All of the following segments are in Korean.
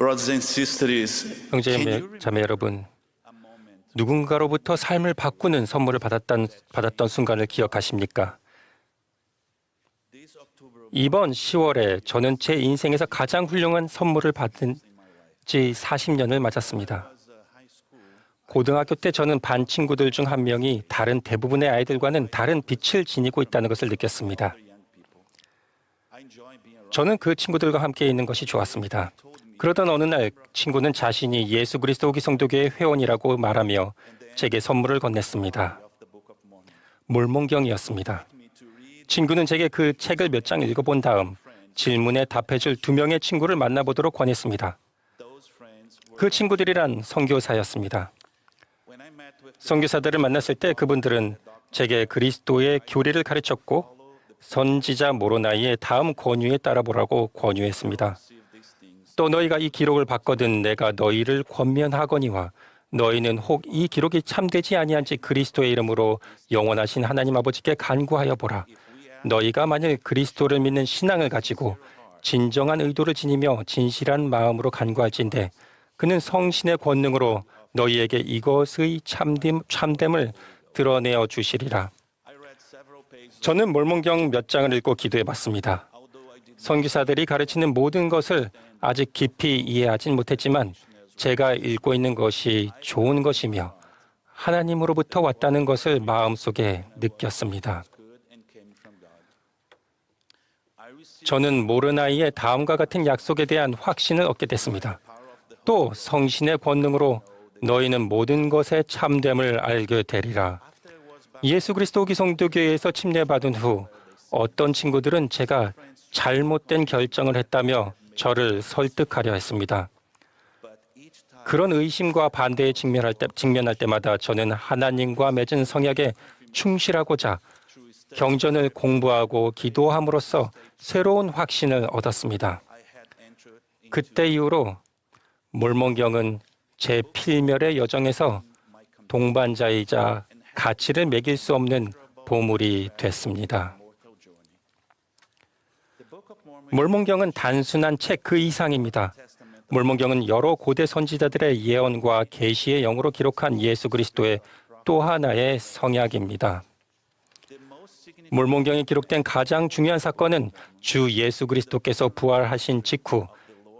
Brothers and sisters, 형제 can you 자매 여러분, 누군가로부터 삶을 바꾸는 선물을 받았던 순간을 기억하십니까? 이번 10월에 저는 제 인생에서 가장 훌륭한 선물을 받은 지 40년을 맞았습니다. 고등학교 때 저는 반 친구들 중 한 명이 다른 대부분의 아이들과는 다른 빛을 지니고 있다는 것을 느꼈습니다. 저는 그 친구들과 함께 있는 것이 좋았습니다. 그러던 어느 날 친구는 자신이 예수 그리스도 기성도교의 회원이라고 말하며 제게 선물을 건넸습니다. 몰몬경이었습니다. 친구는 제게 그 책을 몇 장 읽어본 다음 질문에 답해줄 2명의 친구를 만나보도록 권했습니다. 그 친구들이란 선교사였습니다. 선교사들을 만났을 때 그분들은 제게 그리스도의 교리를 가르쳤고 선지자 모로나이의 다음 권유에 따라보라고 권유했습니다. 또 너희가 이 기록을 봤거든 내가 너희를 권면하거니와 너희는 혹 이 기록이 참되지 아니한지 그리스도의 이름으로 영원하신 하나님 아버지께 간구하여 보라. 너희가 만일 그리스도를 믿는 신앙을 가지고 진정한 의도를 지니며 진실한 마음으로 간구할진대 그는 성신의 권능으로 너희에게 이것의 참됨을 드러내어 주시리라. 저는 몰몬경 몇 장을 읽고 기도해 봤습니다. 선교사들이 가르치는 모든 것을 아직 깊이 이해하진 못했지만 제가 읽고 있는 것이 좋은 것이며 하나님으로부터 왔다는 것을 마음속에 느꼈습니다. 저는 모르나이의 다음과 같은 약속에 대한 확신을 얻게 됐습니다. 또 성신의 권능으로 너희는 모든 것의 참됨을 알게 되리라. 예수 그리스도 기성도교회에서 침례받은 후 어떤 친구들은 제가 잘못된 결정을 했다며 저를 설득하려 했습니다. 그런 의심과 반대에 직면할 때마다 저는 하나님과 맺은 성약에 충실하고자 경전을 공부하고 기도함으로써 새로운 확신을 얻었습니다. 그때 이후로 몰몬경은 제 필멸의 여정에서 동반자이자 가치를 매길 수 없는 보물이 됐습니다. 몰몬경은 단순한 책 그 이상입니다. 몰몬경은 여러 고대 선지자들의 예언과 계시의 영으로 기록한 예수 그리스도의 또 하나의 성약입니다. 몰몬경에 기록된 가장 중요한 사건은 주 예수 그리스도께서 부활하신 직후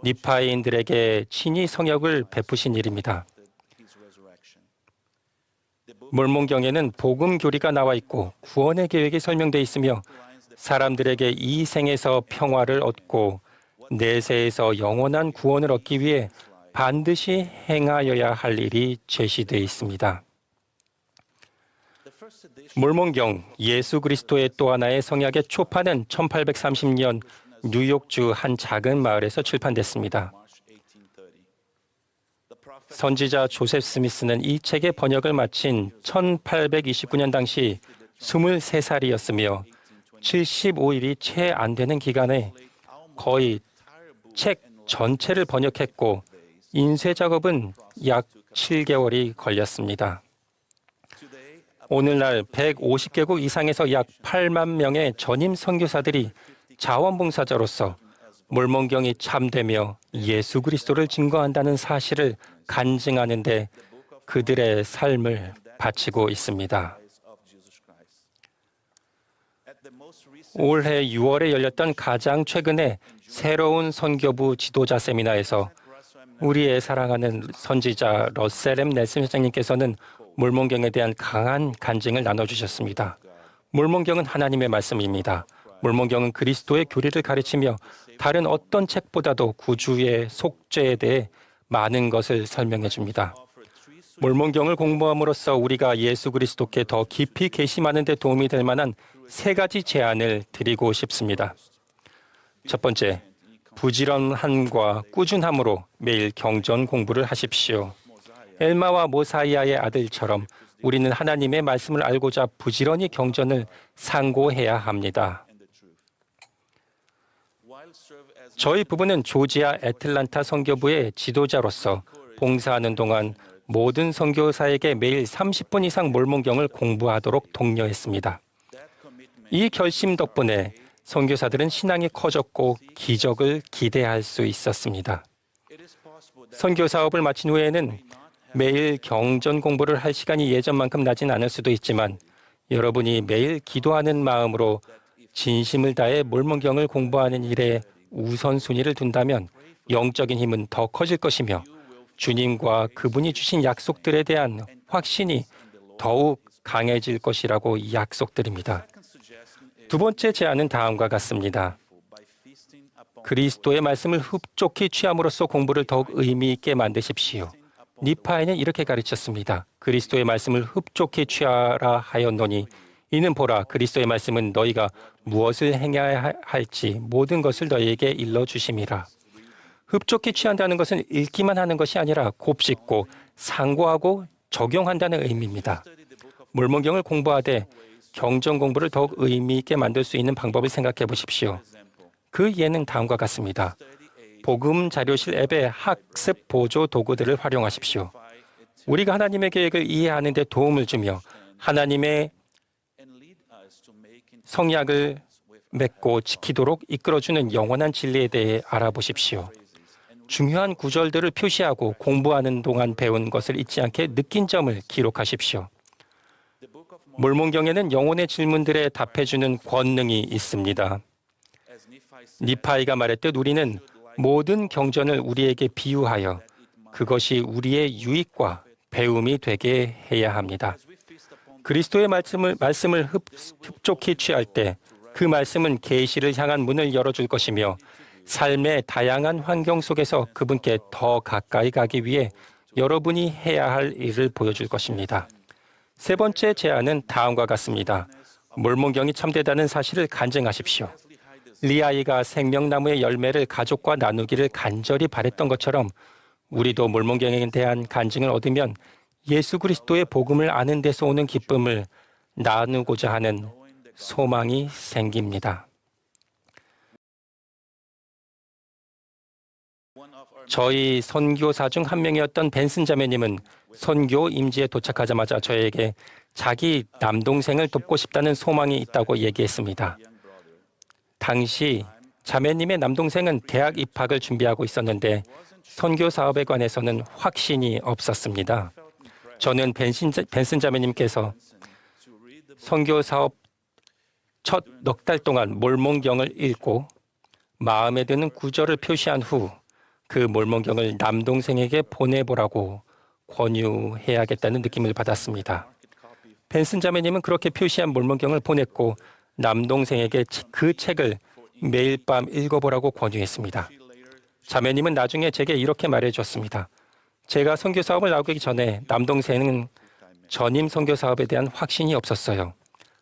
니파이인들에게 친히 성약을 베푸신 일입니다. 몰몬경에는 복음 교리가 나와 있고 구원의 계획이 설명되어 있으며 사람들에게 이 생에서 평화를 얻고 내세에서 영원한 구원을 얻기 위해 반드시 행하여야 할 일이 제시되어 있습니다. 몰몬경 예수 그리스도의 또 하나의 성약의 초판은 1830년 뉴욕주 한 작은 마을에서 출판됐습니다. 선지자 조셉 스미스는 이 책의 번역을 마친 1829년 당시 23살이었으며 75일이 채 안 되는 기간에 거의 책 전체를 번역했고 인쇄 작업은 약 7개월이 걸렸습니다. 오늘날 150개국 이상에서 약 8만 명의 전임 선교사들이 자원봉사자로서 몰몬경이 참되며 예수 그리스도를 증거한다는 사실을 간증하는 데 그들의 삶을 바치고 있습니다. 올해 6월에 열렸던 가장 최근의 새로운 선교부 지도자 세미나에서 우리의 사랑하는 선지자 러셀 M. 넬슨 회장님께서는 몰몬경에 대한 강한 간증을 나눠주셨습니다. 몰몬경은 하나님의 말씀입니다. 몰몬경은 그리스도의 교리를 가르치며 다른 어떤 책보다도 구주의 속죄에 대해 많은 것을 설명해 줍니다. 몰몬경을 공부함으로써 우리가 예수 그리스도께 더 깊이 계심하는 데 도움이 될 만한 3가지 제안을 드리고 싶습니다. 첫 번째, 부지런함과 꾸준함으로 매일 경전 공부를 하십시오. 엘마와 모사이아의 아들처럼 우리는 하나님의 말씀을 알고자 부지런히 경전을 상고해야 합니다. 저희 부부는 조지아 애틀란타 선교부의 지도자로서 봉사하는 동안 모든 선교사에게 매일 30분 이상 몰몬경을 공부하도록 독려했습니다. 이 결심 덕분에 선교사들은 신앙이 커졌고 기적을 기대할 수 있었습니다. 선교 사업을 마친 후에는 매일 경전 공부를 할 시간이 예전만큼 나진 않을 수도 있지만 여러분이 매일 기도하는 마음으로 진심을 다해 몰몬경을 공부하는 일에 우선순위를 둔다면 영적인 힘은 더 커질 것이며 주님과 그분이 주신 약속들에 대한 확신이 더욱 강해질 것이라고 약속드립니다. 두 번째 제안은 다음과 같습니다. 그리스도의 말씀을 흡족히 취함으로써 공부를 더욱 의미 있게 만드십시오. 니파에는 이렇게 가르쳤습니다. 그리스도의 말씀을 흡족히 취하라 하였노니 이는 보라 그리스도의 말씀은 너희가 무엇을 행해야 할지 모든 것을 너희에게 일러주심이라. 흡족히 취한다는 것은 읽기만 하는 것이 아니라 곱씹고 상고하고 적용한다는 의미입니다. 몰몬경을 공부하되 경전 공부를 더욱 의미 있게 만들 수 있는 방법을 생각해 보십시오. 그 예는 다음과 같습니다. 복음 자료실 앱의 학습 보조 도구들을 활용하십시오. 우리가 하나님의 계획을 이해하는 데 도움을 주며 하나님의 성약을 맺고 지키도록 이끌어주는 영원한 진리에 대해 알아보십시오. 중요한 구절들을 표시하고 공부하는 동안 배운 것을 잊지 않게 느낀 점을 기록하십시오. 몰몬경에는 영혼의 질문들에 답해주는 권능이 있습니다. 니파이가 말했듯 우리는 모든 경전을 우리에게 비유하여 그것이 우리의 유익과 배움이 되게 해야 합니다. 그리스도의 말씀을 흡족히 취할 때 그 말씀은 계시를 향한 문을 열어줄 것이며 삶의 다양한 환경 속에서 그분께 더 가까이 가기 위해 여러분이 해야 할 일을 보여줄 것입니다. 세 번째 제안은 다음과 같습니다. 몰몬경이 참되다는 사실을 간증하십시오. 리아이가 생명나무의 열매를 가족과 나누기를 간절히 바랬던 것처럼 우리도 몰몬경에 대한 간증을 얻으면 예수 그리스도의 복음을 아는 데서 오는 기쁨을 나누고자 하는 소망이 생깁니다. 저희 선교사 중 한 명이었던 벤슨 자매님은 선교 임지에 도착하자마자 저에게 자기 남동생을 돕고 싶다는 소망이 있다고 얘기했습니다. 당시 자매님의 남동생은 대학 입학을 준비하고 있었는데 선교 사업에 관해서는 확신이 없었습니다. 저는 벤슨 자매님께서 선교 사업 첫 넉 달 동안 몰몬경을 읽고 마음에 드는 구절을 표시한 후 그 몰몬경을 남동생에게 보내보라고 권유해야겠다는 느낌을 받았습니다. 벤슨 자매님은 그렇게 표시한 몰몬경을 보냈고 남동생에게 그 책을 매일 밤 읽어보라고 권유했습니다. 자매님은 나중에 제게 이렇게 말해줬습니다. 제가 선교 사업을 나오기 전에 남동생은 전임 선교 사업에 대한 확신이 없었어요.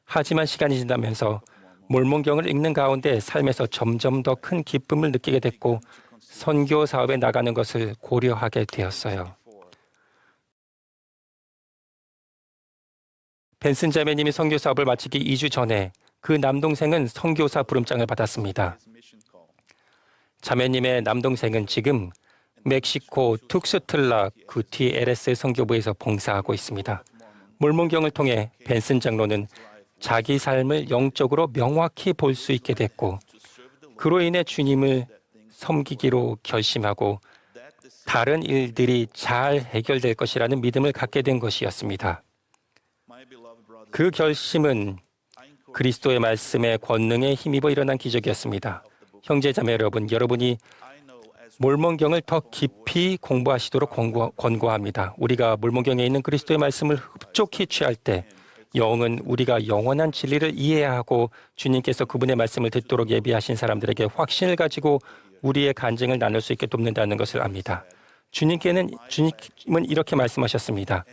하지만 시간이 지나면서 몰몬경을 읽는 가운데 삶에서 점점 더 큰 기쁨을 느끼게 됐고 선교 사업에 나가는 것을 고려하게 되었어요. 벤슨 자매님이 선교 사업을 마치기 2주 전에 그 남동생은 선교사 부름장을 받았습니다. 자매님의 남동생은 지금 멕시코 툭스틀라 구티에레스 선교부에서 봉사하고 있습니다. 몰몬경을 통해 벤슨 장로는 자기 삶을 영적으로 명확히 볼 수 있게 됐고 그로 인해 주님을 섬기기로 결심하고 다른 일들이 잘 해결될 것이라는 믿음을 갖게 된 것이었습니다. 그 결심은 그리스도의 말씀의 권능에 힘입어 일어난 기적이었습니다. 형제자매 여러분, 여러분이 몰몬경을 더 깊이 공부하시도록 권고합니다. 우리가 몰몬경에 있는 그리스도의 말씀을 흡족히 취할 때 영은 우리가 영원한 진리를 이해하고 주님께서 그분의 말씀을 듣도록 예비하신 사람들에게 확신을 가지고 우리의 간증을 나눌 수 있게 돕는다는 것을 압니다. 주님은 이렇게 말씀하셨습니다.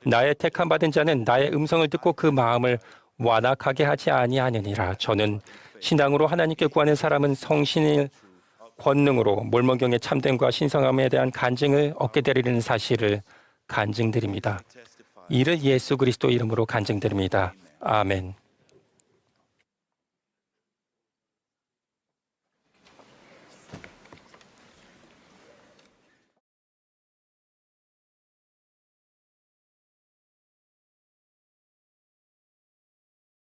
나의 택함 받은 자는 나의 음성을 듣고 그 마음을 완악하게 하지 아니하느니라. 저는 신앙으로 하나님께 구하는 사람은 성신의 권능으로 몰몬경의 참됨과 신성함에 대한 간증을 얻게 되리는 사실을 간증드립니다. 이를 예수 그리스도 이름으로 간증드립니다. 아멘.